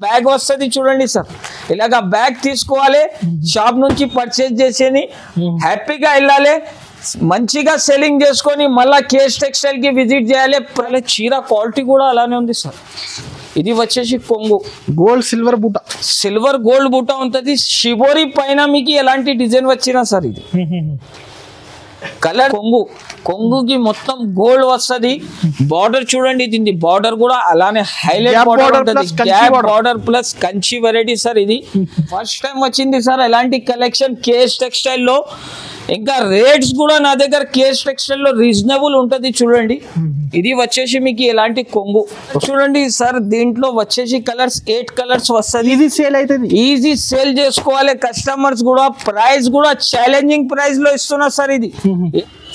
Bag వస్తుంది చూడండి sir, ఇలాగా బ్యాగ్ తీసుకోవాలి, షాప్ నుంచి పర్చేజ్ చేసేది, హ్యాపీగా వెళ్ళాలి, మంచిగా సెల్లింగ్ చేసుకొని మళ్ళీ కేఎస్ టెక్స్టైల్ కి విజిట్ చేయాలి. చీర క్వాలిటీ కూడా అలానే ఉంది సార్. ఇది వచ్చేసి కొంగు గోల్డ్ సిల్వర్ బూట, సిల్వర్ గోల్డ్ బూట ఉంటుంది. షిబోరి పైన మీకు ఎలాంటి డిజైన్ వచ్చినా సార్ ఇది కలర్ కొంగు, కొంగుకి మొత్తం గోల్డ్ వస్తుంది. బార్డర్ చూడండి, దీని బార్డర్ కూడా అలానే హైలైట్ బార్డర్ ఉంటుంది. Gap border plus Kanchi variety sir. ఇది ఫస్ట్ టైం వచ్చింది సార్ ఎలాంటి కలెక్షన్ కేఎస్ టెక్స్టైల్ లో. ఇంకా రేట్స్ కూడా నా దగ్గర కేఎస్ టెక్స్టైల్ లో రీజనబుల్ ఉంటుంది చూడండి. ఇది వచ్చేసి మీకు ఎలాంటి కొంగు చూడండి సార్, దీంట్లో వచ్చేసి కలర్స్ 8 కలర్స్ వస్తుంది. ఈజీ సేల్ అవుతుంది, ఈజీ సేల్ చేసుకోవాలి కస్టమర్స్ కూడా. ప్రైస్ కూడా ఛాలెంజింగ్ ప్రైస్ లో ఇస్తున్నా సార్. ఇది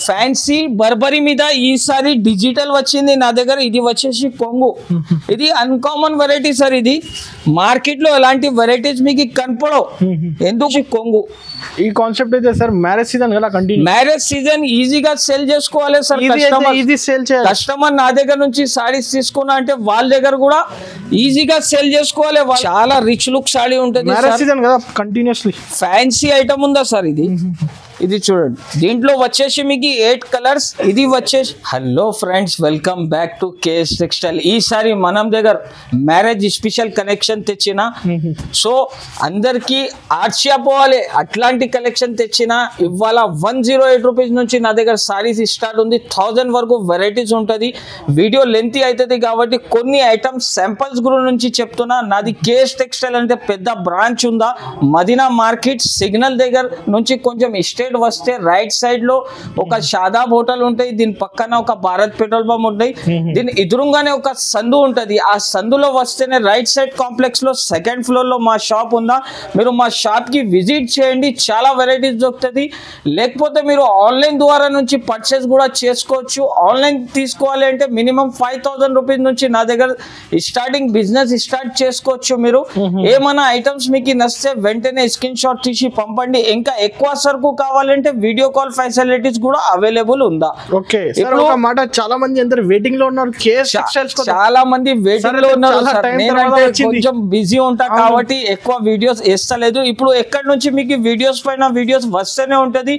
ఫ్యాన్సీ బర్బరీ మీద ఈసారి డిజిటల్ వచ్చింది నా దగ్గర. ఇది వచ్చేసి కొంగు, ఇది అన్కామన్ వెరైటీ సార్. ఇది మార్కెట్ లో ఎలాంటి వెరైటీస్ మీకు కనపడవు. ఎందుకు కొంగు ఈ కాన్సెప్ట్ అయితే సార్ మ్యారేజ్ సీజన్ కదా, కంటిన్యూ మ్యారేజ్ సీజన్ ఈజీగా సేల్ చేసుకోవాలి సార్. ఈజీ సేల్ చేయాలి. కస్టమర్ నా దగ్గర నుంచి సారీస్ తీసుకున్నా అంటే వాళ్ళ దగ్గర కూడా ఈజీగా సేల్ చేసుకోవాలి. చాలా రిచ్ లుక్ సారీ ఉంటుంది. మ్యారేజ్ సీజన్ కదా, కంటిన్యూస్లీ ఫ్యాన్సీ ఐటమ్ ఉందా సార్ ఇది. ఇది చూడండి, దీంట్లో వచ్చేసి మీకు 8 కలర్స్. ఇది వచ్చేసి hello friends, welcome back to KS textile. ఈసారి మనం దగ్గర మ్యారేజ్ స్పెషల్ కలెక్షన్ తెచ్చిన, సో అందరికి ఆశ్చర్యపోవాలి అట్లాంటి కలెక్షన్ తెచ్చిన. ఇవాళ 108 రూపీస్ నుంచి నా దగ్గర సారీస్ స్టార్ట్ ఉంది. 1000 వరకు వెరైటీస్ ఉంటుంది. వీడియో లెంతీ అవుతుంది కాబట్టి కొన్ని ఐటమ్స్ శాంపుల్స్ గురించి చెప్తున్నా. నాది కేఎస్ టెక్స్టైల్ అంటే పెద్ద బ్రాంచ్ ఉందా, మదీనా మార్కెట్ సిగ్నల్ దగ్గర నుంచి కొంచెం స్టేట్ వస్తే రైట్ సైడ్ లో ఒక షాదాబ్ హోటల్ ఉంటాయి, దీని పక్కన ఒక భారత్ పెట్రోల్ పంప్ ఉంటాయి, దీని ఎదురుగానే ఒక సందు ఉంటది. ఆ సందులో వస్తేనే రైట్ సైడ్ కాంప్లెక్స్ లో 2nd ఫ్లోర్ లో మా షాప్ ఉందా. మీరు మా షాప్ కి విజిట్ చేయండి, చాలా వెరైటీస్ దొరుకుతుంది. లేకపోతే మీరు ఆన్లైన్ ద్వారా నుంచి పర్చేస్ కూడా చేసుకోవచ్చు. ఆన్లైన్ తీసుకోవాలి అంటే మినిమం 5000 రూపీస్ నుంచి నా దగ్గర స్టార్టింగ్ బిజినెస్ స్టార్ట్ చేసుకోవచ్చు. మీరు ఏమైనా ఐటమ్స్ మీకు నచ్చితే వెంటనే స్క్రీన్ షాట్ తీసి పంపండి. ఇంకా ఎక్కువ సరుకు కావాలంటే వీడియో కాల్ ఫెసిలిటీస్ కూడా అవైలబుల్ ఉందా. ఓకే సార్, ఒక మాట, చాలా మంది అందరు వెయిటింగ్ లో ఉన్నారు కేఎస్ టెక్స్టైల్స్, చాలా మంది వెయిటింగ్ లో ఉన్నారు సార్. నేనంటే కొంచెం బిజీ ఉంటా కాబట్టి ఎక్కువ వీడియోస్ వేస్తలేదు. ఇప్పుడు ఎక్కడి నుంచి మీకు వీడియోస్ పైన వీడియోస్ వస్తూనే ఉంటది.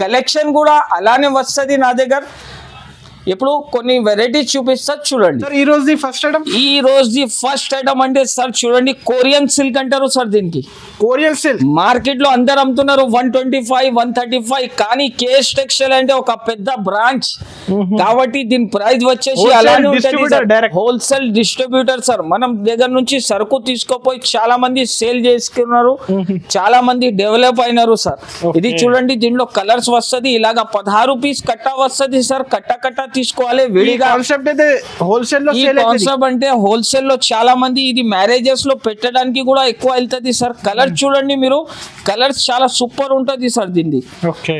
కలెక్షన్ కూడా అలానే వస్తుంది నా దగ్గర. ఇప్పుడు కొన్ని వెరైటీస్ చూపిస్తా చూడండి. ఈ రోజు ఫస్ట్ ఐటమ్, ఈ రోజు ఫస్ట్ ఐటమ్ అంటే సార్ చూడండి, కొరియన్ సిల్క్ అంటారు సార్. దీనికి కొరియన్ సిల్క్ మార్కెట్ లో అందరు అమ్ముతున్నారు 125, 135, కానీ కేఎస్ టెక్స్టైల్ అంటే ఒక పెద్ద బ్రాంచ్ కాబట్టి దీని ప్రైస్ వచ్చేసి అలానే ఉంటుంది. Wholesale distributor sir. మనం దగ్గర నుంచి సరుకు తీసుకోపోయి చాలా మంది సేల్ చేసుకున్నారు, చాలా మంది డెవలప్ అయినారు సార్. ఇది చూడండి, దీంట్లో కలర్స్ వస్తుంది. ఇలాగా 16 పీస్ కట్ట వస్తుంది సార్. కట్ట తీసుకోవాలి విడిగా. కాన్సెప్ట్ అయితే హోల్సేల్ లో సేల్. కాన్సెప్ట్ అంటే హోల్సేల్ లో చాలా మంది ఇది మ్యారేజెస్ లో పెట్టడానికి కూడా ఎక్కువ వెళ్తుంది సార్. కలర్ చూడండి మీరు, కలర్స్ చాలా సూపర్ ఉంటుంది సార్. దీన్ని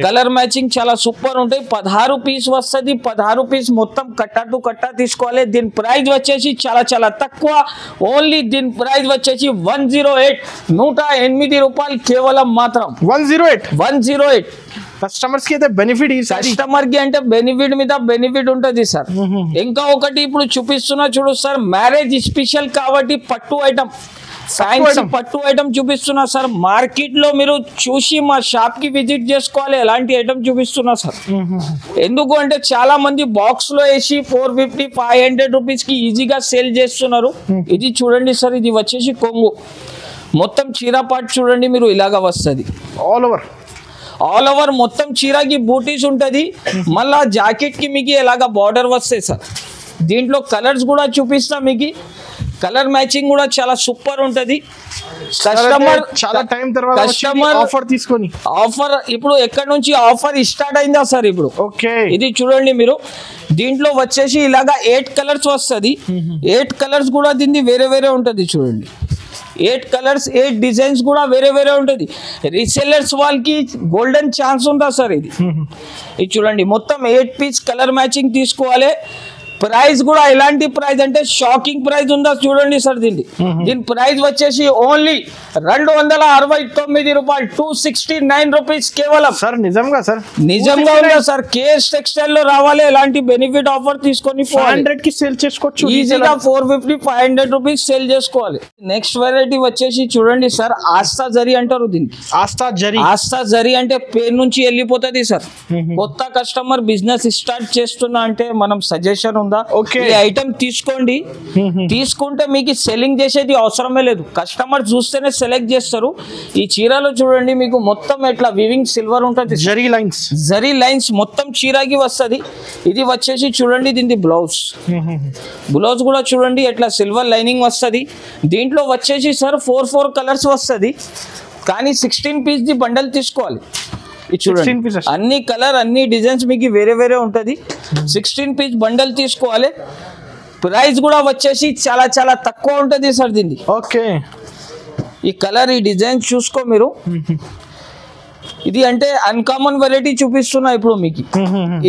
కలర్ మ్యాచింగ్ చాలా సూపర్ ఉంటాయి. 16 పీస్ వస్తుంది. 16 పీస్ మొత్తం కట్ట టు కట్ట తీసుకోవాలి. దీని ప్రైస్ వచ్చేసి చాలా తక్కువ. ఓన్లీ దీని ప్రైస్ వచ్చేసి 108, 108 రూపాయలు కేవలం మాత్రం. 108 కస్టమర్స్ కి అయితే బెనిఫిట్. కస్టమర్ కి అంటే బెనిఫిట్ మీద బెనిఫిట్ ఉంటుంది సార్. ఇంకా ఒకటి ఇప్పుడు చూపిస్తున్నా చూడు సార్, మ్యారేజ్ స్పెషల్ కాబట్టి పట్టు ఐటమ్, ఫ్యాన్సీ పట్టు ఐటమ్ చూపిస్తున్నా సార్. మార్కెట్ లో మీరు చూసి మా షాప్ కి విజిట్ చేసుకోవాలి. ఎలాంటి ఐటమ్ చూపిస్తున్నా సార్. ఎందుకు అంటే చాలా మంది బాక్స్ లో వేసి 450, 500 రూపీస్ కి ఈజీగా సేల్ చేస్తున్నారు. ఇది చూడండి సార్, ఇది వచ్చేసి కొంగు, మొత్తం చీర పాటు చూడండి మీరు, ఇలాగా వస్తుంది. ఆల్ ఓవర్ మొత్తం చీరకి బూటీస్ ఉంటుంది. మళ్ళా జాకెట్ కి మీకు ఎలాగా బార్డర్ వస్తాయి సార్. దీంట్లో కలర్స్ కూడా చూపిస్తా మీకు. కలర్ మ్యాచింగ్ కూడా చాలా సూపర్ ఉంటుంది. ఆఫర్ ఇప్పుడు ఎక్కడి నుంచి ఆఫర్ స్టార్ట్ అయిందా సార్ ఇప్పుడు. ఇది చూడండి మీరు, దీంట్లో వచ్చేసి ఇలాగా 8 కలర్స్ వస్తుంది. 8 కలర్స్ కూడా దీన్ని వేరే ఉంటుంది చూడండి. 8 కలర్స్, 8 డిజైన్స్ కూడా వేరే ఉంటుంది. రీసెల్లర్స్ వాళ్ళకి గోల్డెన్ ఛాన్స్ ఉందా సార్. ఇది చూడండి, మొత్తం 8 పీస్ కలర్ మ్యాచింగ్ తీసుకోవాలి. ప్రైస్ కూడా ఎలాంటి ప్రైస్ అంటే షాకింగ్ ప్రైస్ ఉందా చూడండి సార్. దీని ప్రైస్ వచ్చేసి ఓన్లీ 269 రూపాయలు, 269 రూపీస్ కేవలం. సార్ నిజంగా సార్, నిజంగా ఉందా సార్? కేఎస్ టెక్స్టైల్ లో రావాలి, ఎలాంటి బెనిఫిట్ ఆఫర్ తీసుకొని 500 కి సేల్ చేసుకోవచ్చు ఈజీగా. 450 500 రూపీస్ సేల్ చేసుకోవాలి. నెక్స్ట్ వెరైటీ వచ్చేసి చూడండి సార్, ఆస్థా జరీ అంటారు దీన్ని. ఆస్థా జరీ అంటే పేరు నుంచి వెళ్ళిపోతుంది సార్. కొత్త కస్టమర్ బిజినెస్ స్టార్ట్ చేస్తున్నా అంటే మనం సజెషన్ ఉందా, ఈ ఐటమ్ తీసుకోండి. తీసుకుంటే మీకు సెల్లింగ్ చేసేది అవసరమే లేదు, కస్టమర్ చూస్తేనే సెలెక్ట్ చేస్తారు. ఈ చీరలో చూడండి మీకు మొత్తం ఎట్లా వివింగ్ సిల్వర్ ఉంటుంది, జరీ లైన్స్ మొత్తం చీరకి వస్తుంది. ఇది వచ్చేసి చూడండి దీని బ్లౌజ్ కూడా చూడండి ఎట్లా సిల్వర్ లైనింగ్ వస్తుంది. దీంట్లో వచ్చేసి సార్ 4 కలర్స్ వస్తుంది, కానీ 16 పీస్ ది బండల్ తీసుకోవాలి. చూడండి అన్ని కలర్ అన్ని డిజైన్స్ మీకు వేరే వేరే ఉంటుంది. 16 పీస్ బండల్ తీసుకోవాలి. ప్రైస్ కూడా వచ్చేసి చాలా చాలా తక్కువ ఉంటుంది సార్ దీన్ని. ఓకే, ఈ కలర్ ఈ డిజైన్ చూసుకో మీరు. ఇది అంటే అన్కామన్ వెరైటీ చూపిస్తున్నా ఇప్పుడు మీకు.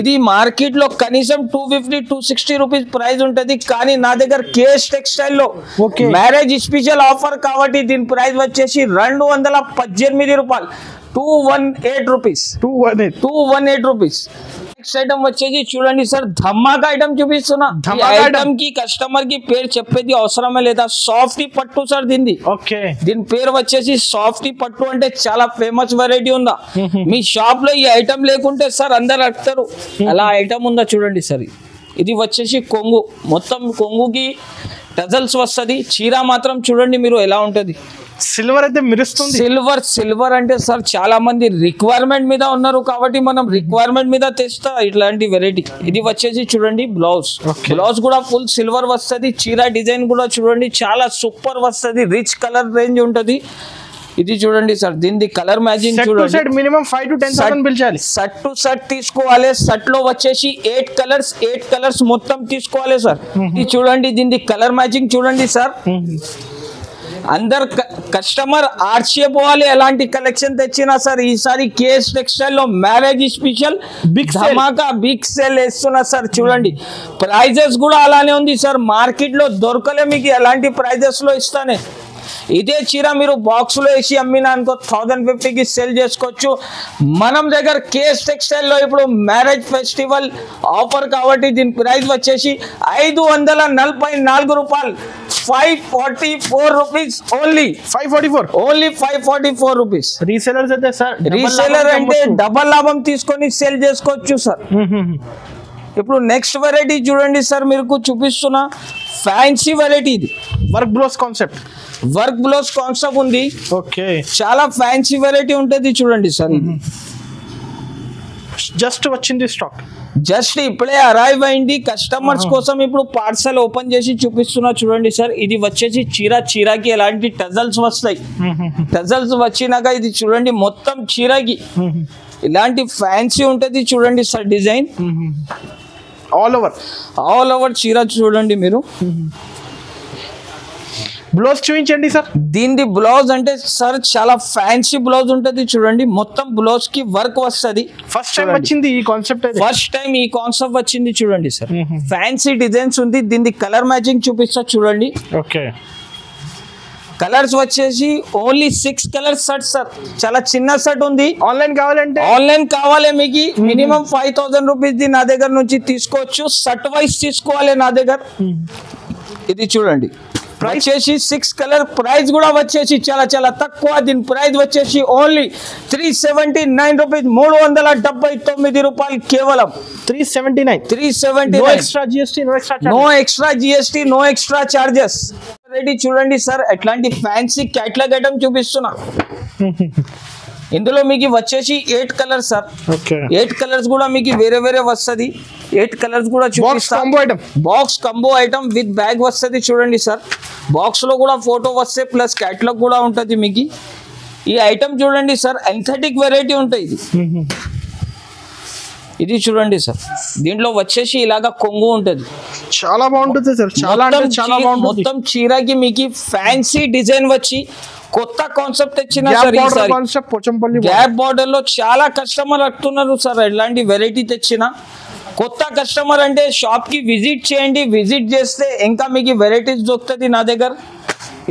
ఇది మార్కెట్ లో కనీసం 250-260 రూపీస్ ప్రైస్ ఉంటది, కానీ నా దగ్గర కేఎస్ టెక్స్టైల్ లో మ్యారేజ్ స్పెషల్ ఆఫర్ కాబట్టి దీని ప్రైస్ వచ్చేసి 218 రూపాయలు, 218 రూపీస్. 218 రూపీస్. నెక్స్ట్ ఐటమ్ వచ్చేసి చూడండి సార్, ధమాకా ఐటమ్ చూపిస్తున్నా. ఐటమ్ కి కస్టమర్ కి పేరు చెప్పేది అవసరమే లేదా, సాఫ్టీ పట్టు సార్ దీన్ని. దీని పేరు వచ్చేసి సాఫ్టీ పట్టు, అంటే చాలా ఫేమస్ వెరైటీ ఉందా. మీ షాప్ లో ఈ ఐటమ్ లేకుంటే సార్ అందరు అడుగుతారు, అలా ఐటమ్ ఉందా చూడండి సార్. ఇది వచ్చేసి కొంగు, మొత్తం కొంగుకి టజల్స్ వస్తుంది. చీర మాత్రం చూడండి మీరు ఎలా ఉంటది, సిల్వర్ అయితే మెరుస్తుంది. సిల్వర్ అంటే సార్ చాలా మంది రిక్వైర్మెంట్ మీద ఉన్నారు కాబట్టి మనం రిక్వైర్మెంట్ మీద తెస్తా ఇట్లాంటి వెరైటీ. ఇది వచ్చేసి చూడండి బ్లౌజ్ కూడా ఫుల్ సిల్వర్ వస్తుంది. చీర డిజైన్ కూడా చూడండి చాలా సూపర్ వస్తుంది, రిచ్ కలర్ రేంజ్ ఉంటది. ఇది చూడండి సార్, దీని కలర్ మ్యాచింగ్ చూడండి. మినిమం 5 to 10,000 పిలిచాలి. సెట్ టు సెట్ తీసుకోవాలి. సెట్ లో వచ్చేసి 8 కలర్స్ మొత్తం తీసుకోవాలి సార్. ఇది చూడండి దీని కలర్ మ్యాచింగ్ చూడండి సార్. అందరు కస్టమర్ ఆర్చిపోవాలి ఎలాంటి కలెక్షన్ తెచ్చినా సార్. ఈసారి కేఎస్ టెక్స్టైల్ లో మ్యారేజ్ స్పెషల్ ధమాకా బిగ్ సేల్ వేస్తున్నా సార్. చూడండి ప్రైజెస్ కూడా అలానే ఉంది సార్, మార్కెట్ లో దొరకలే మీకు ఎలాంటి ప్రైజెస్ లో ఇస్తానే. ఇదే చీర మీరు బాక్స్ లో వేసి అమ్మినా అనుకో 1050కి సేల్ చేసుకోవచ్చు. మనం దగ్గర కేఎస్ టెక్స్టైల్ లో ఇప్పుడు మ్యారేజ్ ఫెస్టివల్ ఆఫర్ కాబట్టి దీని ప్రైస్ వచ్చేసి 544 రూపాయలు, 544 రూపీస్ ఓన్లీ. 544 రూపీస్. రీసెలర్స్ అయితే సార్, రీసెలర్ అంటే డబల్ లాభం తీసుకొని సేల్ చేసుకోవచ్చు సార్. ఇప్పుడు నెక్స్ట్ వెరైటీ చూడండి సార్, మీకు చూపిస్తున్నా ఫ్యాన్సీ వెరైటీ. ఇది వర్క్ బ్లౌజ్ కాన్సెప్ట్ ఉంది. ఓకే, చాలా ఫ్యాన్సీ వెరైటీ ఉంటుంది చూడండి సార్. ఇది జస్ట్ వచ్చింది స్టాక్, జస్ట్ ఇప్పుడే అరైవ్ అయింది కస్టమర్స్ కోసం. ఇప్పుడు పార్సల్ ఓపెన్ చేసి చూపిస్తున్నా చూడండి సార్. ఇది వచ్చేసి చీరకి ఎలాంటి టజల్స్ వస్తాయి. టజల్స్ వచ్చినాక ఇది చూడండి మొత్తం చీరకి ఇలాంటి ఫ్యాన్సీ ఉంటుంది చూడండి సార్. డిజైన్ ఆల్ ఓవర్ చీర చూడండి మీరు. బ్లౌజ్ చూపించండి సార్. దీని బ్లౌజ్ అంటే సార్ చాలా ఫ్యాన్సీ బ్లౌజ్ ఉంటుంది చూడండి, మొత్తం బ్లౌజ్ కి వర్క్ వస్తుంది. ఫస్ట్ టైం వచ్చింది ఈ కాన్సెప్ట్ వచ్చింది చూడండి సార్. ఫ్యాన్సీ డిజైన్స్ ఉంది. దీని కలర్ మ్యాచింగ్ చూపిస్తా చూడండి. ఓకే, కలర్స్ వచ్చేసి ఓన్లీ 6 కలర్స్ సెట్ సార్. చాలా చిన్న సెట్ ఉంది. ఆన్లైన్ కావాలి మీకు మినిమం 5000 రూపీస్ ది నా దగ్గర నుంచి తీసుకోవచ్చు. సెట్ వైజ్ తీసుకోవాలి నా దగ్గర. ఇది చూడండి వచ్చేసి 6 కలర్. ప్రైస్ కూడా వచ్చేసి చాలా చాలా తక్కువ. దీని ప్రైస్ వచ్చేసి ఓన్లీ 379 రూపీస్, 379 రూపాయలు కేవలం. 379. No extra GST, no extra charges. Ready చూడండి సార్, ఎట్లాంటి ఫ్యాన్సీ క్యాటలాగ్ ఐటమ్ చూపిస్తున్నా. ఇందులో మీకు వచ్చేసి 8 కలర్స్ సార్. 8 కలర్స్ కూడా మీకు వేరే వేరే వస్తుంది. 8 కలర్స్ కూడా చూపిస్తా. Box combo item with bag వస్తుంది చూడండి సార్. బాక్స్ లో కూడా ఫోటో వస్తే ప్లస్ క్యాటలాగ్ కూడా ఉంటుంది మీకు. ఈ ఐటమ్ చూడండి సార్, ఎంథెటిక్ వెరైటీ ఉంటుంది. ఇది చూడండి సార్, దీంట్లో వచ్చేసి ఇలాగా కొంగు ఉంటుంది. చాలా బాగుంటుంది సార్, చాలా బాగుంటుంది. మొత్తం చీరకి మీకు ఫ్యాన్సీ డిజైన్ వచ్చి కొత్త కాన్సెప్ట్ తెచ్చిన గ్యాప్ బార్డర్ లో చాలా కస్టమర్ అడుగుతున్నారు సార్. ఎలాంటి వెరైటీ తెచ్చిన కొత్త కస్టమర్ అంటే షాప్ కి విజిట్ చేయండి, విజిట్ చేస్తే ఇంకా మీకు వెరైటీస్ దొరుకుతుంది నా దగ్గర.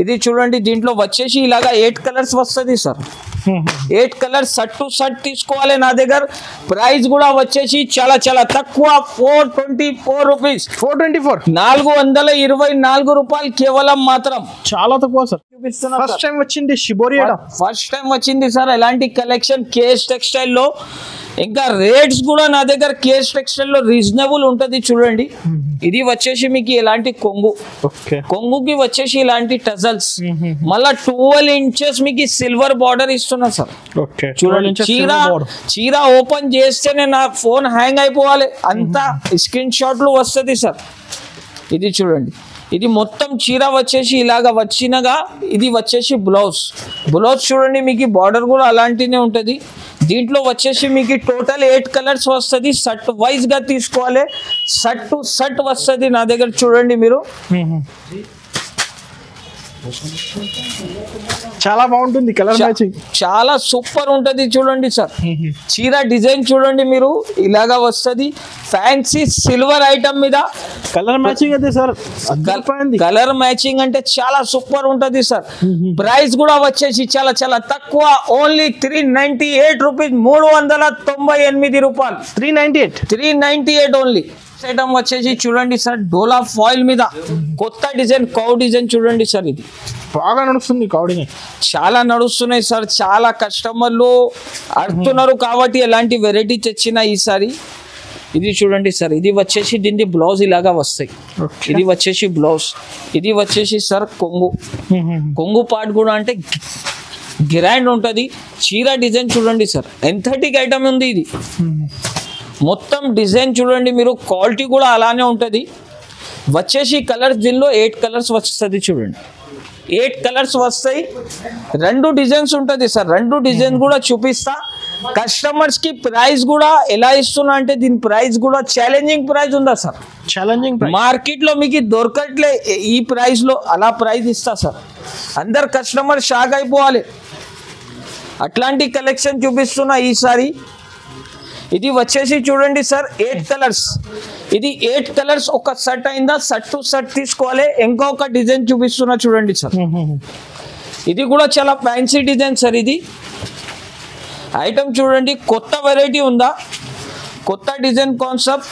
ఇది చూడండి, దీంట్లో వచ్చేసి ఇలాగా 8 కలర్స్ వస్తుంది sir. 8 colours shirt to shirt తీసుకోవాలి నా దగ్గర. ప్రైస్ కూడా వచ్చేసి చాలా చాలా తక్కువ, 424 రూపీస్. 424 రూపాయలు కేవలం మాత్రం. చాలా తక్కువ సార్. ఫస్ట్ టైం వచ్చింది షిబోరి. ఫస్ట్ టైం వచ్చింది సార్ ఎలాంటి కలెక్షన్ కేఎస్ టెక్స్టైల్ లో. ఇంకా రేట్స్ కూడా నా దగ్గర కేఎస్ టెక్స్టైల్ లో రీజనబుల్ ఉంటది. చూడండి, ఇది వచ్చేసి మీకు ఇలాంటి కొంగు, కొంగుకి వచ్చేసి ఇలాంటి టజల్స్, మళ్ళా 12 ఇంచెస్ మీకు సిల్వర్ బార్డర్ ఇస్తున్నా సార్. చూడండి, చీర ఓపెన్ చేస్తేనే నా ఫోన్ హ్యాంగ్ అయిపోవాలి, అంతా స్క్రీన్ షాట్లు వస్తుంది సార్. ఇది చూడండి, ఇది మొత్తం చీర వచ్చేసి ఇలాగా వచ్చినగా, ఇది వచ్చేసి బ్లౌజ్. బ్లౌజ్ చూడండి, మీకు బార్డర్ కూడా అలాంటినే ఉంటుంది. దీంట్లో వచ్చేసి మీకు టోటల్ 8 కలర్స్ వస్తుంది. షర్ట్ వైజ్ గా తీసుకోవాలి, షర్ట్ టు షర్ట్ వస్తుంది నా దగ్గర. చూడండి మీరు, చాలా బాగుంటుంది కలర్ మ్యాచింగ్, చాలా సూపర్ ఉంటది. చూడండి సార్, చీర డిజైన్ చూడండి మీరు, ఇలాగా వస్తుంది. ఫ్యాన్సీ సిల్వర్ ఐటమ్ మీద కలర్ మ్యాచింగ్ అయితే సార్, కలర్ మ్యాచింగ్ అంటే చాలా సూపర్ ఉంటది సార్. ప్రైస్ కూడా వచ్చేసి చాలా చాలా తక్కువ, ఓన్లీ 398 రూపీస్. 398 రూపాయలు. 398 ఓన్లీ. ఐటమ్ వచ్చేసి చూడండి సార్, డోలా ఫాయిల్ మీద కొత్త డిజైన్, కౌ డిజైన్ చూడండి సార్. ఇది బాగా నడుస్తుంది, కౌ డిజైన్ చాలా నడుస్తున్నాయి సార్. చాలా కస్టమర్లు అడుగుతున్నారు కాబట్టి ఎలాంటి వెరైటీ తెచ్చినా ఈసారి. ఇది చూడండి సార్, ఇది వచ్చేసి దీని బ్లౌజ్ ఇలాగా వస్తాయి. ఇది వచ్చేసి బ్లౌజ్, ఇది వచ్చేసి సార్ కొంగు. కొంగు పార్ట్ కూడా అంటే గ్రాండ్ ఉంటుంది. చీర డిజైన్ చూడండి సార్, ఎంథటిక్ ఐటమ్ ఉంది ఇది. మొత్తం డిజైన్ చూడండి మీరు, క్వాలిటీ కూడా అలానే ఉంటుంది. వచ్చేసి కలర్స్ దీనిలో 8 కలర్స్ వస్తుంది. చూడండి, 8 కలర్స్ వస్తాయి. 2 డిజైన్స్ ఉంటుంది సార్. 2 డిజైన్ కూడా చూపిస్తా. కస్టమర్స్ కి ప్రైస్ కూడా ఎలా ఇస్తున్నా అంటే, దీని ప్రైస్ కూడా ఛాలెంజింగ్ ప్రైస్ ఉందా సార్. ఛాలెంజింగ్ మార్కెట్ లో మీకు దొరకట్లే ఈ ప్రైస్ లో, అలా ప్రైస్ ఇస్తా సార్. అందరు కస్టమర్ షాక్ అయిపోవాలి, అట్లాంటి కలెక్షన్ చూపిస్తున్నా ఈసారి. ఇది వచ్చేసి చూడండి సార్, 8 కలర్స్. ఇది 8 కలర్స్ ఒక షర్ట్ అయిందా, షర్ట్ టు షర్ట్ తీసుకోవాలి. ఇంకొక డిజైన్ చూపిస్తున్నా చూడండి సార్. ఇది కూడా చాలా ఫ్యాన్సీ డిజైన్ సార్. ఇది ఐటమ్ చూడండి, కొత్త వెరైటీ ఉందా, కొత్త డిజైన్ కాన్సెప్ట్,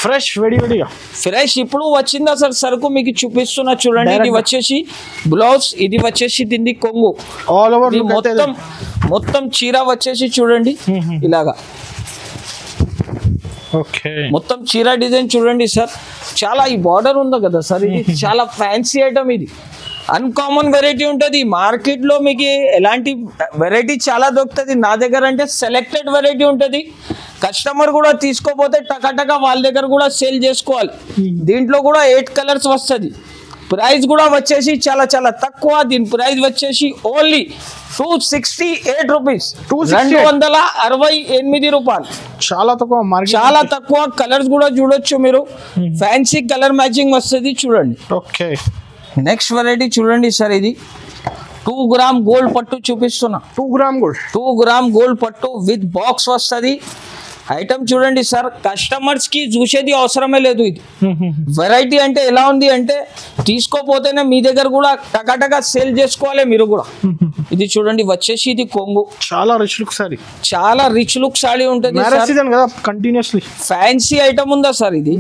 ఫ్రెష్ వేడిగా ఫ్రెష్ ఇప్పుడు వచ్చిందా సార్ సరుకు, మీకు చూపిస్తున్నా చూడండి. ఇది వచ్చేసి బ్లౌజ్, ఇది వచ్చేసి దీన్ని కొంగు. ఆల్ ఓవర్ మొత్తం చీర వచ్చేసి చూడండి ఇలాగా. మొత్తం చీర డిజైన్ చూడండి సార్. చాలా ఈ బార్డర్ ఉందో కదా సార్, ఇది చాలా ఫ్యాన్సీ ఐటమ్. ఇది అన్కామన్ వెరైటీ ఉంటుంది. మార్కెట్ లో మీకు ఎలాంటి వెరైటీ చాలా దొరుకుతుంది, నా దగ్గర అంటే సెలెక్టెడ్ వెరైటీ ఉంటుంది. కస్టమర్ కూడా తీసుకోపోతే టకాటక వాళ్ళ దగ్గర కూడా సేల్ చేసుకోవాలి. దీంట్లో కూడా 8 కలర్స్ వస్తుంది. ప్రైస్ కూడా వచ్చేసి చాలా చాలా తక్కువ. దీని ప్రైస్ వచ్చేసి ఓన్లీ 268 రూపీస్. 268 రూపాయలు. చాలా తక్కువ, చాలా తక్కువ. కలర్స్ కూడా చూడొచ్చు మీరు, ఫ్యాన్సీ కలర్ మ్యాచింగ్ వస్తుంది. చూడండి, ఓకే. నెక్స్ట్ వెరైటీ చూడండి సార్. ఇది 2 గ్రామ్ గోల్డ్ పట్టు చూపిస్తున్నా. 2 గ్రామ్ గోల్డ్ పట్టు విత్ బాక్స్ వస్తుంది. ఐటమ్ చూడండి సార్, కస్టమర్స్ కి చూసేది అవసరమే లేదు. ఇది వెరైటీ అంటే ఎలా ఉంది అంటే, తీసుకోపోతేనే మీ దగ్గర కూడా టకాటకా సేల్ చేసుకోవాలి మీరు కూడా. ఇది చూడండి, వచ్చేసి ఇది కొంగు, చాలా రిచ్ లుక్ సారీ, చాలా రిచ్ లుక్ సారీ ఉంటుంది. కంటిన్యూస్లీ ఫ్యాన్సీ ఐటమ్ ఉందా సార్ ఇది.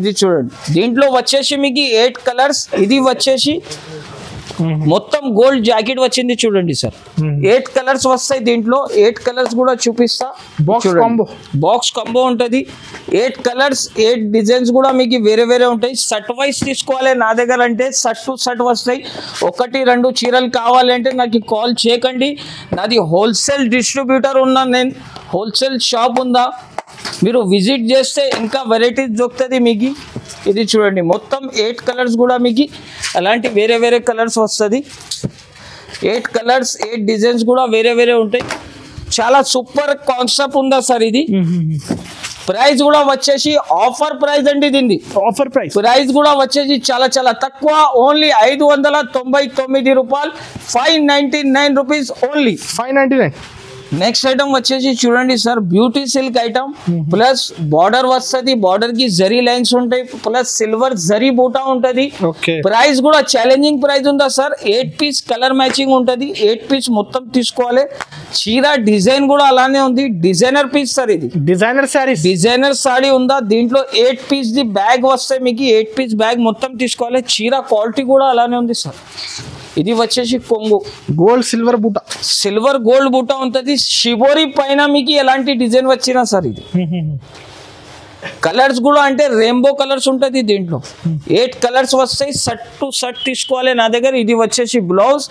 ఇది చూడండి, దీంట్లో వచ్చేసి మీకు 8 కలర్స్. ఇది వచ్చేసి మొత్తం గోల్డ్ జాకెట్ వచ్చింది చూడండి సార్. 8 కలర్స్ వస్తాయి దీంట్లో. 8 కలర్స్ కూడా చూపిస్తా. బాక్స్ కాంబో ఉంటుంది. 8 కలర్స్, 8 డిజైన్స్ కూడా మీకు వేరే వేరే ఉంటాయి. షర్ట్ వైజ్ తీసుకోవాలి నా దగ్గర అంటే, షర్ట్ టు షర్ట్ వస్తాయి. 1, 2 చీరలు కావాలంటే నాకు కాల్ చేయకండి. నాది హోల్సేల్ డిస్ట్రిబ్యూటర్ ఉన్నా, నేను హోల్సేల్ షాప్ ఉందా, మీరు విజిట్ చేస్తే ఇంకా వెరైటీస్ దొరుకుతుంది మీకు. ఇది చూడండి, మొత్తం 8 కలర్స్ కూడా మీకు అలాంటి వేరే వేరే కలర్స్ వస్తుంది. 8 కలర్స్, 8 డిజైన్స్ కూడా వేరే వేరే ఉంటాయి. చాలా సూపర్ కాన్సెప్ట్ ఉందా సార్ ఇది. ప్రైస్ కూడా వచ్చేసి ఆఫర్ ప్రైస్ అండి. దీన్ని ఆఫర్ ప్రైస్ కూడా వచ్చేసి చాలా చాలా తక్కువ, ఓన్లీ 599 రూపాయలు. 599 రూపీస్ ఓన్లీ. నెక్స్ట్ ఐటమ్ వచ్చేసి చూడండి sir, beauty silk item plus border వస్తుంది, బార్డర్ కి జరీ లైన్స్ ఉంటాయి, ప్లస్ సిల్వర్ జరీ బూటా ఉంటది. ఓకే ప్రైస్ కూడా ఛాలెంజింగ్ ప్రైస్ ఉందా సార్, 8 పీస్ కలర్ మ్యాచింగ్ ఉంటది, 8 పీస్ మొత్తం తీసుకోవాలి. చీర డిజైన్ కూడా అలానే ఉంది, డిజైనర్ పీస్ సార్ ఇది, డిజైనర్ సారీస్, డిజైనర్ సాడీ ఉందా. దీంట్లో 8 పీస్ ది బ్యాగ్ వస్తాయి మీకు, 8 పీస్ బ్యాగ్ మొత్తం తీసుకోవాలి. చీర క్వాలిటీ కూడా అలానే ఉంది సార్. ఇది వచ్చేసి కొంగు గోల్డ్ సిల్వర్ బూట, సిల్వర్ గోల్డ్ బూట ఉంటుంది. షిబోరి పైన మీకు ఎలాంటి డిజైన్ వచ్చినా సార్ ఇది. కలర్స్ కూడా అంటే రెయిన్బో కలర్స్ ఉంటుంది దీంట్లో, 8 కలర్స్ వస్తాయి. షర్ట్ టు షర్ట్ తీసుకోవాలి నా దగ్గర. ఇది వచ్చేసి బ్లౌజ్,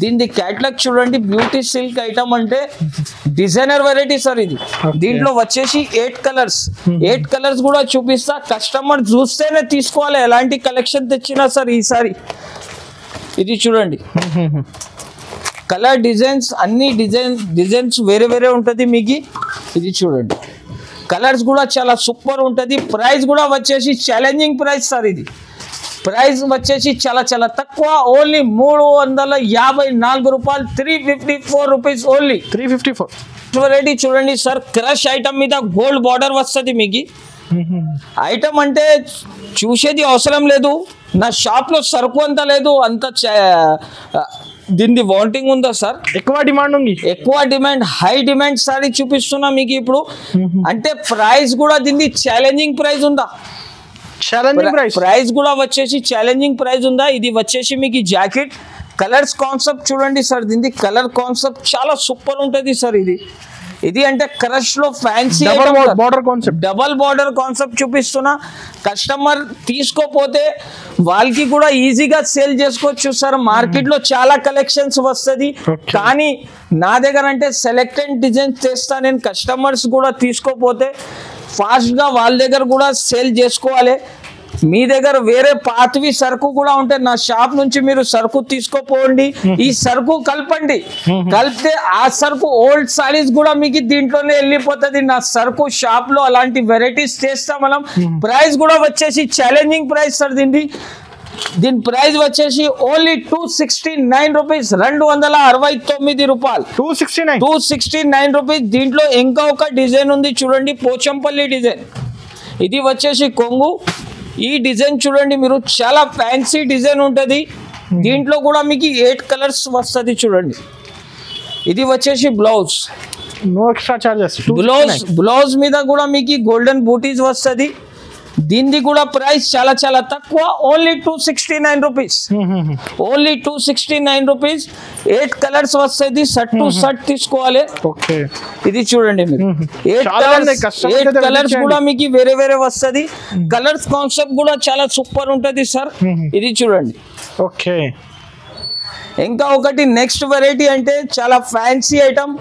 దీని క్యాటలాగ్ చూడండి. బ్యూటీ సిల్క్ ఐటమ్ అంటే డిజైనర్ వెరైటీ సార్ ఇది. దీంట్లో వచ్చేసి 8 కలర్స్, 8 కలర్స్ కూడా చూపిస్తా. కస్టమర్ చూస్తేనే తీసుకోవాలి, ఎలాంటి కలెక్షన్ తెచ్చినా సార్ ఈసారి. ఇది చూడండి, కలర్ డిజైన్స్ అన్ని డిజైన్స్ వేరే వేరే ఉంటుంది మీకు. ఇది చూడండి, కలర్స్ కూడా చాలా సూపర్ ఉంటుంది. ప్రైస్ కూడా వచ్చేసి ఛాలెంజింగ్ ప్రైస్ సార్ ఇది. ప్రైస్ వచ్చేసి చాలా చాలా తక్కువ, ఓన్లీ 354 రూపాయలు, 354 రూపీస్ ఓన్లీ. 354 వెరైటీ చూడండి సార్, క్రష్ ఐటమ్ మీద గోల్డ్ బార్డర్ వస్తుంది మీకు. ఐటమ్ అంటే చూసేది అవసరం లేదు, నా షాప్ లో సరుకు అంత లేదు, అంత దీన్ని వాంటింగ్ ఉందా సార్, ఎక్కువ డిమాండ్ ఉంది, ఎక్కువ డిమాండ్, హై డిమాండ్ సారీ చూపిస్తున్నా మీకు ఇప్పుడు. అంటే ప్రైస్ కూడా దీన్ని ఛాలెంజింగ్ ప్రైస్ ఉందా, ఛాలెంజింగ్ ప్రైస్, ప్రైస్ కూడా వచ్చేసి ఛాలెంజింగ్ ప్రైస్ ఉందా. ఇది వచ్చేసి మీకు జాకెట్ కలర్స్ కాన్సెప్ట్ చూడండి సార్, దీన్ని కలర్ కాన్సెప్ట్ చాలా సూపర్ ఉంటుంది సార్ ఇది. ఇది అంటే క్రష్ లో fancy border concept, double border concept చూపిస్తున్నా. కస్టమర్ తీసుకోపోతే వాళ్ళకి కూడా ఈజీగా సేల్ చేసుకోవచ్చు సార్. మార్కెట్ లో చాలా కలెక్షన్స్ వస్తుంది, కానీ నా దగ్గర అంటే సెలెక్టెడ్ డిజైన్స్ చేస్తా నేను. కస్టమర్స్ కూడా తీసుకోపోతే ఫాస్ట్ గా వాళ్ళ దగ్గర కూడా సేల్ చేసుకోవాలి. మీ దగ్గర వేరే పాతవి సరుకు కూడా ఉంటే నా షాప్ నుంచి మీరు సరుకు తీసుకోపోండి, ఈ సరుకు కలపండి. కలిపితే ఆ సరుకు ఓల్డ్ సారీస్ కూడా మీకు దీంట్లోనే వెళ్ళిపోతుంది. నా సరుకు షాప్ లో అలాంటి వెరైటీస్ చేస్తాం మనం. ప్రైస్ కూడా వచ్చేసి ఛాలెంజింగ్ ప్రైస్ సార్ దీని. దీని ప్రైస్ వచ్చేసి ఓన్లీ 269 రూపీస్, 269 రూపాయలు, 269 రూపీస్. దీంట్లో ఇంకా ఒక డిజైన్ ఉంది చూడండి, పోచంపల్లి డిజైన్. ఇది వచ్చేసి కొంగు. ఈ డిజైన్ చూడండి మీరు, చాలా ఫ్యాన్సీ డిజైన్ ఉంటుంది. దీంట్లో కూడా మీకు 8 కలర్స్ వస్తుంది చూడండి. ఇది వచ్చేసి blouse, no extra charges. Blouse మీద కూడా మీకు గోల్డెన్ బూటీస్ వస్తుంది. దీనిది కూడా ప్రైస్ చాలా చాలా తక్కువ, only 269 rupees, only 269 rupees. 8 colours వస్తుంది, షర్ట్ టు షర్ట్ తీసుకోవాలి. ఇది చూడండి మీరు, 8 కలర్స్ కూడా మీకు వేరే వేరే వస్తుంది. కలర్స్ కాన్సెప్ట్ కూడా చాలా సూపర్ ఉంటుంది సార్. ఇది చూడండి. ఓకే, ఇంకా ఒకటి నెక్స్ట్ వెరైటీ అంటే చాలా ఫ్యాన్సీ ఐటమ్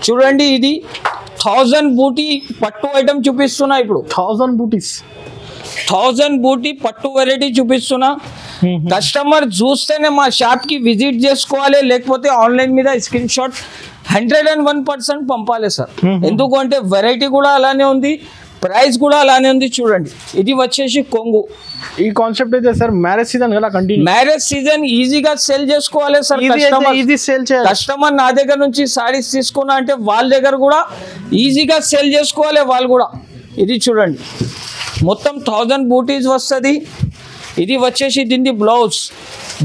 చూడండి. ఇది 1000 బూటీ పట్టు ఐటమ్ చూపిస్తున్నా ఇప్పుడు. 1000 బూటీ పట్టు వెరైటీ చూపిస్తున్నా. కస్టమర్ చూస్తేనే మా షాప్ కి విజిట్ చేసుకోవాలి, లేకపోతే ఆన్లైన్ మీద స్క్రీన్ షాట్ 101% పంపాలి సార్. ఎందుకంటే వెరైటీ కూడా అలానే ఉంది, ప్రైస్ కూడా అలానే ఉంది చూడండి. ఇది వచ్చేసి కొంగు. ఈ కాన్సెప్ట్ అయితే సార్ మ్యారేజ్ సీజన్ కదా, కంటిన్యూ మ్యారేజ్ సీజన్ ఈజీగా సేల్ చేసుకోవాలి సార్. ఈజీ సేల్ చేయాలి. కస్టమర్ నా దగ్గర నుంచి సారీస్ తీసుకున్నా అంటే వాళ్ళ దగ్గర కూడా ఈజీగా సేల్ చేసుకోవాలి వాళ్ళు కూడా. ఇది చూడండి, మొత్తం 1000 బూటీస్ వస్తుంది. ఇది వచ్చేసి దీని బ్లౌజ్,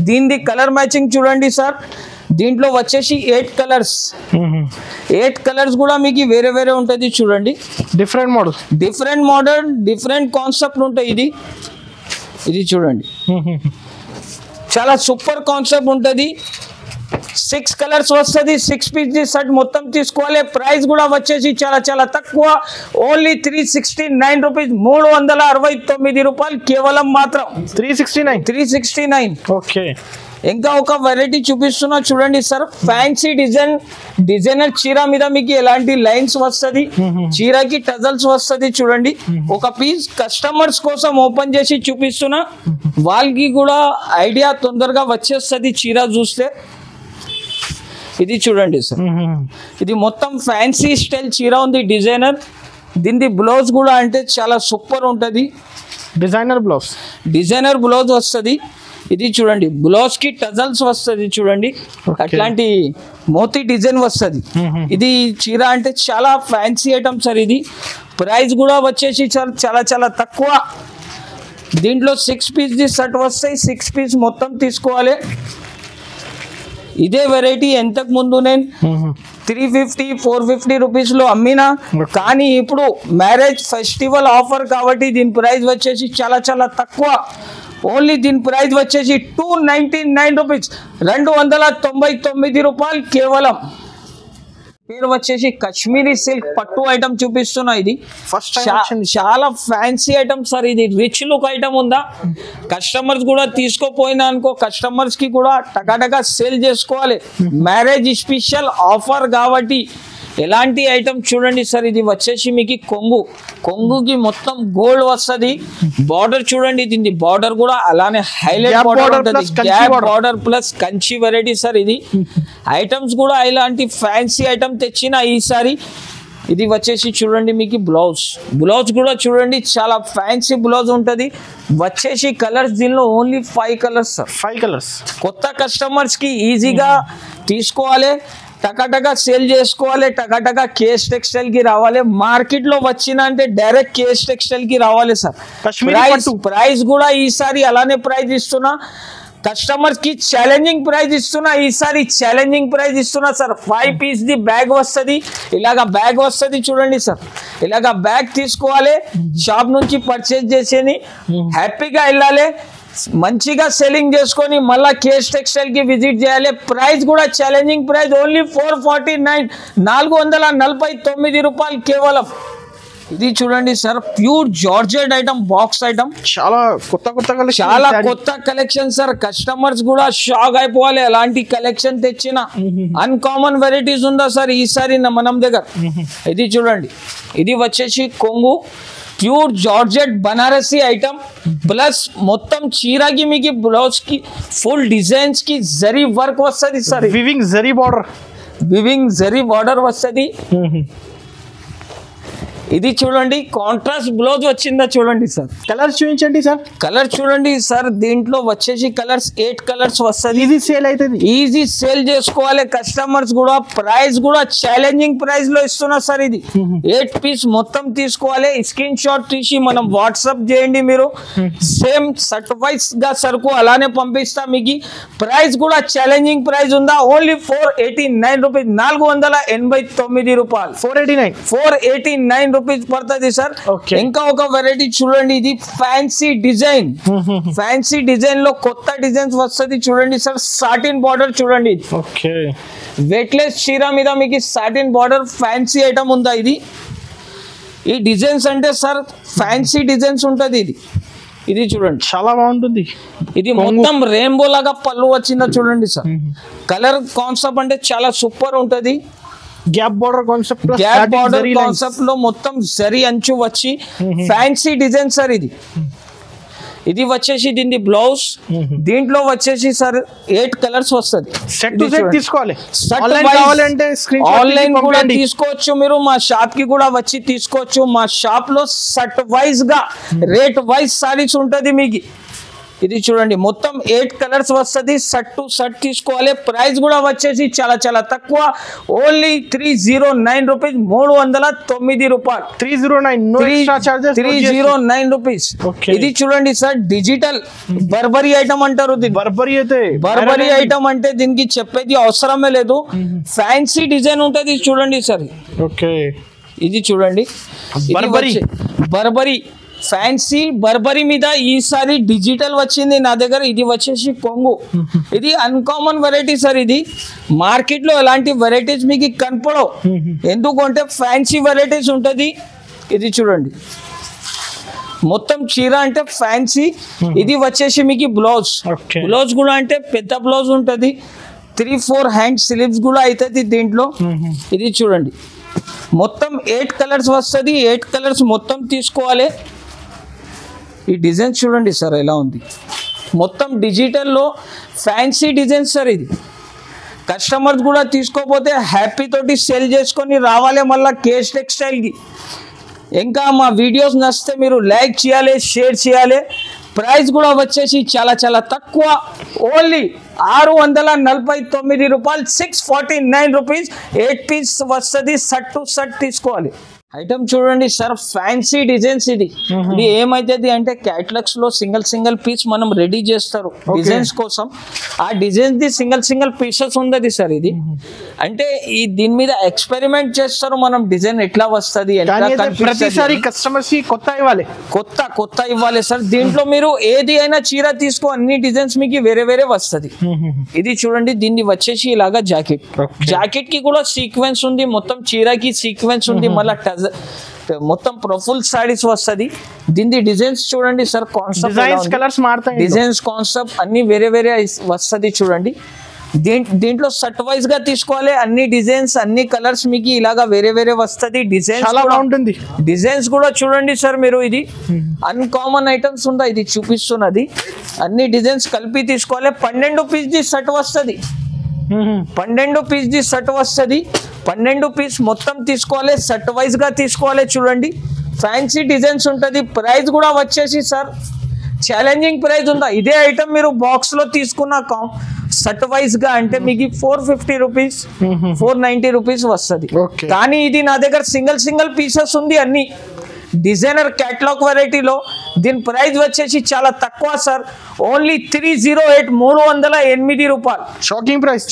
దీని కలర్ మ్యాచింగ్ చూడండి సార్. దీంట్లో వచ్చేసి 8 కలర్స్, 8 కలర్స్ కూడా మీకు వేరే వేరే ఉంటుంది చూడండి. డిఫరెంట్ మోడల్ డిఫరెంట్ కాన్సెప్ట్ ఉంటాయి. ఇది చూడండి, చాలా సూపర్ కాన్సెప్ట్ ఉంటుంది. 6 కలర్స్ వస్తుంది, 6 పీస్ షర్ట్ మొత్తం తీసుకోవాలి. ప్రైస్ కూడా వచ్చేసి చాలా చాలా తక్కువ, ఓన్లీ 369 రూపీస్, 369 రూపాయలు కేవలం మాత్రం. 369. ఓకే, ఇంకా ఒక వెరైటీ చూపిస్తున్నా చూడండి సార్. ఫ్యాన్సీ డిజైనర్ చీర మీద మీకు ఎలాంటి లైన్స్ వస్తుంది, చీరకి టజల్స్ వస్తుంది చూడండి. ఒక పీస్ కస్టమర్స్ కోసం ఓపెన్ చేసి చూపిస్తున్నా, వాళ్ళకి కూడా ఐడియా తొందరగా వచ్చేస్తుంది చీర చూస్తే. ఇది చూడండి సార్, ఇది మొత్తం ఫ్యాన్సీ స్టైల్ చీర ఉంది డిజైనర్. దీని బ్లౌజ్ కూడా అంటే చాలా సూపర్ ఉంటుంది, డిజైనర్ బ్లౌజ్ వస్తుంది. ఇది చూడండి బ్లౌజ్ కి టజల్స్ వస్తుంది చూడండి, అట్లాంటి మోతీ డిజైన్ వస్తుంది. ఇది చీర అంటే చాలా ఫ్యాన్సీ ఐటమ్ సార్. ఇది ప్రైస్ కూడా వచ్చేసి చాలా చాలా తక్కువ. దీంట్లో 6 పీస్ ది సెట్ వస్తాయి, 6 పీస్ మొత్తం తీసుకోవాలి. ఇదే వెరైటీ ఎంతకు ముందు నేను 350-450 రూపీస్లో అమ్మినా, కానీ ఇప్పుడు మ్యారేజ్ ఫెస్టివల్ ఆఫర్ కాబట్టి దీని ప్రైస్ వచ్చేసి చాలా చాలా తక్కువ. ఓన్లీ దీని ప్రైస్ వచ్చేసి 299 రూపీస్, 299 రూపాయలు కేవలం. పేరు వచ్చేసి కాశ్మీరీ సిల్క్ పట్టు ఐటమ్ చూపిస్తున్నా. ఇది చాలా ఫ్యాన్సీ ఐటమ్ సార్. ఇది రిచ్ లుక్ ఐటమ్ ఉందా, కస్టమర్స్ కూడా తీసుకోపోయినా అనుకో, కస్టమర్స్ కి కూడా టకాటకా సేల్ చేసుకోవాలి. మ్యారేజ్ స్పెషల్ ఆఫర్ కాబట్టి ఎలాంటి ఐటమ్ చూడండి సార్. ఇది వచ్చేసి మీకు కొంగుకి మొత్తం గోల్డ్ వస్తుంది. బార్డర్ చూడండి, దీని బార్డర్ కూడా అలానే హైలైట్ బార్డర్ ఉంటుంది, gap border plus Kanchi variety sir. ఇది ఐటమ్స్ కూడా ఇలాంటి ఫ్యాన్సీ ఐటమ్ తెచ్చిన ఈసారి. ఇది వచ్చేసి చూడండి మీకు బ్లౌజ్ కూడా చూడండి, చాలా ఫ్యాన్సీ బ్లౌజ్ ఉంటుంది. వచ్చేసి కలర్స్ దీనిలో ఓన్లీ 5 కలర్స్ సార్. 5 కలర్స్. కొత్త కస్టమర్స్ కి ఈజీగా తీసుకోవాలి, టకాటకా సేల్ చేసుకోవాలి, టకాటకా కేఎస్ టెక్స్టైల్ కి రావాలి. మార్కెట్ లో వచ్చిన అంటే డైరెక్ట్ కేఎస్ టెక్స్టైల్ కి రావాలి సార్. ప్రైస్ కూడా ఈసారి అలానే ప్రైస్ ఇస్తున్నా, కస్టమర్స్ కి ఛాలెంజింగ్ ప్రైస్ ఇస్తున్నా. ఈసారి ఛాలెంజింగ్ ప్రైస్ ఇస్తున్నా సార్. 5 పీస్ ది బ్యాగ్ వస్తుంది, ఇలాగా బ్యాగ్ వస్తుంది చూడండి సార్. ఇలాగా బ్యాగ్ తీసుకోవాలి, షాప్ నుంచి పర్చేజ్ చేసేని హ్యాపీగా వెళ్ళాలి, మంచిగా సెల్లింగ్ చేసుకొని మళ్ళా కేఎస్ టెక్స్టైల్ కి విజిట్ చేయాలి. ప్రైస్ కూడా ఛాలెంజింగ్ ప్రైస్ ఓన్లీ 449, 449 రూపాయలు కేవలం. ఇది చూడండి sir, pure georgette item, box item, చాలా కొత్త కలెక్షన్ సార్. కస్టమర్స్ కూడా షాక్ అయిపోవాలి, ఎలాంటి కలెక్షన్ తెచ్చిన. అన్కామన్ వెరైటీస్ ఉందా సార్ ఈసారి మనం దగ్గర. ఇది చూడండి, ఇది వచ్చేసి కొంగు, pure georgette Banarasi item plus మొత్తం చీరకి మీకు బ్లౌజ్ కి ఫుల్ డిజైన్స్ కి జరీ వర్క్ వస్తుంది సార్. వివింగ్ జరీ బార్డర్ వస్తుంది. ఇది చూడండి, కాంట్రాస్ట్ బ్లౌజ్ వచ్చిందా చూడండి సార్. కలర్స్ చూపించండి సార్. కలర్ చూడండి సార్, దీంట్లో వచ్చేసి కలర్స్ 8 కలర్స్ వస్తుంది. ఈజీ సేల్ అవుతుంది, ఈజీ సేల్ చేసుకోవాలి కస్టమర్స్ కూడా. ప్రైస్ కూడా ఛాలెంజింగ్ ప్రైస్ లో ఇస్తున్నా సార్. ఇది 8 పీస్ మొత్తం తీసుకోవాలి. స్క్రీన్ షాట్ తీసి మనం వాట్సాప్ చేయండి, మీరు సేమ్ సెట్ వైస్ గా సరుకు అలానే పంపిస్తా మీకు. ప్రైస్ కూడా ఛాలెంజింగ్ ప్రైస్ ఉందా, ఓన్లీ 489 రూపీస్, 489 రూపాయలు. 489 రూపీస్ పడుతుంది సార్. ఇంకా ఒక వెరైటీ చూడండి, ఇది ఫ్యాన్సీ డిజైన్ లో కొత్త డిజైన్స్ వస్తుంది చూడండి సార్. సాటిన్ బార్డర్ చూడండి, వెయిట్లెస్ చీర మీద మీకు సాటిన్ బార్డర్ ఫ్యాన్సీ ఐటమ్ ఉందా. ఈ డిజైన్స్ అంటే సార్ ఫ్యాన్సీ డిజైన్స్ ఉంటుంది. ఇది చూడండి, చాలా బాగుంటుంది. ఇది మొత్తం రెయిన్బో లాగా పళ్ళు వచ్చిందా చూడండి సార్. కలర్ కాన్సెప్ట్ అంటే చాలా సూపర్ ఉంటుంది. గ్యాప్ బార్డర్ కాన్సెప్ట్ లో మొత్తం జరీ అంచు వచ్చి ఫ్యాన్సీ డిజైన్ సార్. ఇది వచ్చేసి దీని బ్లౌజ్. దీంట్లో వచ్చేసి సార్ 8 కలర్స్ వస్తుంది. ఆన్లైన్ కూడా తీసుకోవచ్చు మీరు, మా షాప్ కి కూడా వచ్చి తీసుకోవచ్చు. మా షాప్ లో సెట్ వైజ్ గా రేట్ వైజ్ సారీస్ ఉంటుంది మీకు. ఇది చూడండి, మొత్తం 8 కలర్స్ వస్తుంది. సెట్ టు సెట్ తీసుకోవాలి. ప్రైస్ కూడా వచ్చేసి చాలా చాలా తక్కువ, ఓన్లీ 309 రూపీస్, 309 రూపాయలు. 309 రూపీస్. ఇది చూడండి సార్, డిజిటల్ బర్బరీ ఐటమ్ అంటారు. బర్బరీ ఐటమ్ అంటే దీనికి చెప్పేది అవసరమే లేదు. ఫ్యాన్సీ డిజైన్ ఉంటుంది చూడండి సార్. ఇది చూడండి, బర్బరీ ఫ్యాన్సీ బర్బరీ మీద ఈసారి డిజిటల్ వచ్చింది నా దగ్గర. ఇది వచ్చేసి కొంగు. ఇది అన్కామన్ వెరైటీ సార్. ఇది మార్కెట్ లో ఎలాంటి వెరైటీస్ మీకు కనపడవు, ఎందుకంటే ఫ్యాన్సీ వెరైటీస్ ఉంటుంది. ఇది చూడండి, మొత్తం చీర అంటే ఫ్యాన్సీ. ఇది వచ్చేసి మీకు బ్లౌజ్ కూడా అంటే పెద్ద బ్లౌజ్ ఉంటుంది. 3-4 హ్యాండ్ స్లీవ్స్ కూడా అవుతుంది దీంట్లో. ఇది చూడండి, మొత్తం 8 కలర్స్ వస్తుంది. 8 కలర్స్ మొత్తం తీసుకోవాలి. ఈ డిజైన్ చూడండి సార్ ఎలా ఉంది, మొత్తం డిజిటల్లో ఫ్యాన్సీ డిజైన్ సార్. ఇది కస్టమర్స్ కూడా తీసుకోపోతే హ్యాపీ తోటి సేల్ చేసుకొని రావాలి మళ్ళీ కేఎస్ టెక్స్టైల్కి. ఇంకా మా వీడియోస్ నచ్చితే మీరు లైక్ చేయాలి, షేర్ చేయాలి. ప్రైస్ కూడా వచ్చేసి చాలా చాలా తక్కువ, ఓన్లీ 649 రూపాయలు, 649 రూపీస్. 8 పీస్ వస్తుంది, షర్ట్ టు షర్ట్ తీసుకోవాలి. ఐటమ్ చూడండి సార్, ఫ్యాన్సీ డిజైన్స్. ఇది ఏమైతుంది అంటే క్యాటలాగ్స్ లో సింగిల్ పీస్ మనం రెడీ చేస్తారు డిజైన్స్ కోసం. ఆ డిజైన్స్ ది సింగిల్ పీసెస్ ఉండదు సార్. ఇది అంటే ఈ దీని మీద ఎక్స్పెరిమెంట్ చేస్తారు మనం, డిజైన్ ఎట్లా వస్తుంది, ప్రతిసారి కస్టమర్స్ కొత్త ఇవ్వాలి సార్. దీంట్లో మీరు ఏది అయినా చీర తీసుకో, అన్ని డిజైన్స్ మీకు వేరే వస్తుంది. ఇది చూడండి, దీన్ని వచ్చేసి ఇలాగా జాకెట్ కి కూడా సీక్వెన్స్ ఉంది, మొత్తం చీరకి సీక్వెన్స్ ఉంది, మళ్ళీ మొత్తం ఫుల్ సారీస్ వస్తుంది. దీని డిజైన్స్ చూడండి సార్, డిజైన్స్ కాన్సెప్ట్ అన్ని వేరే వస్తుంది చూడండి. దీంట్లో సెట్ వైజ్ గా తీసుకోవాలి, అన్ని డిజైన్స్ అన్ని కలర్స్ మీకు ఇలాగా వేరే వస్తుంది. డిజైన్స్ కూడా చూడండి సార్ మీరు, ఇది అన్కామన్ ఐటమ్స్ ఉందా, ఇది చూపిస్తున్నది. అన్ని డిజైన్స్ కలిపి తీసుకోవాలి. 12 పీస్ ది సెట్ వస్తుంది, 12 పీస్ ది సెట్ వస్తుంది. 12 పీస్ మొత్తం తీసుకోవాలి, సెట్ వైజ్ గా తీసుకోవాలి. చూడండి ఫ్యాన్సీ డిజైన్స్ ఉంటుంది. ప్రైస్ కూడా వచ్చేసి సార్ ఛాలెంజింగ్ ప్రైస్ ఉందా. ఇదే ఐటమ్ మీరు బాక్స్ లో తీసుకున్న సెట్ వైజ్ గా అంటే మీకు 450 రూపీస్, 490 రూపీస్ వస్తుంది. కానీ ఇది నా దగ్గర సింగిల్ పీసెస్ ఉంది, అన్ని డిజైనర్ క్యాటలాగ్ వెరైటీలో. దీని ప్రైస్ వచ్చేసి చాలా తక్కువ సార్, ఓన్లీ 308 రూపాయలు. షాకింగ్ ప్రైస్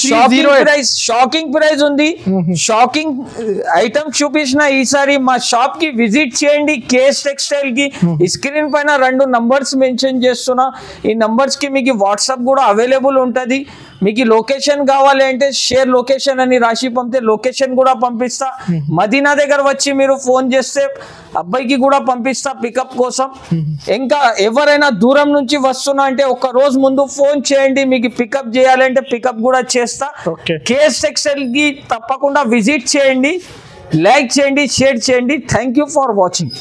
ఉంది. షాకింగ్ ఐటమ్ చూపించిన ఈసారి మా షాప్ కి విజిట్ చేయండి, కేఎస్ టెక్స్టైల్ కి. స్క్రీన్ పైన 2 నంబర్స్ మెన్షన్ చేస్తున్నా, ఈ నంబర్స్ కి మీకు వాట్సాప్ కూడా అవైలబుల్ ఉంటుంది. మీకు లొకేషన్ కావాలి అంటే షేర్ లొకేషన్ అని రాసి పంపితే లొకేషన్ కూడా పంపిస్తా. మదీనా దగ్గర వచ్చి మీరు ఫోన్ చేస్తే అబ్బాయికి కూడా పంపిస్తా పికప్ కోసం. ఇంకా ఎవరైనా దూరం నుంచి వస్తున్నా అంటే ఒక రోజు ముందు ఫోన్ చేయండి, మీకు పికప్ చేయాలంటే పికప్ కూడా చేస్తా. కేఎస్ టెక్స్టైల్ కి తప్పకుండా విజిట్ చేయండి, లైక్ చేయండి, షేర్ చేయండి. Thank you for watching.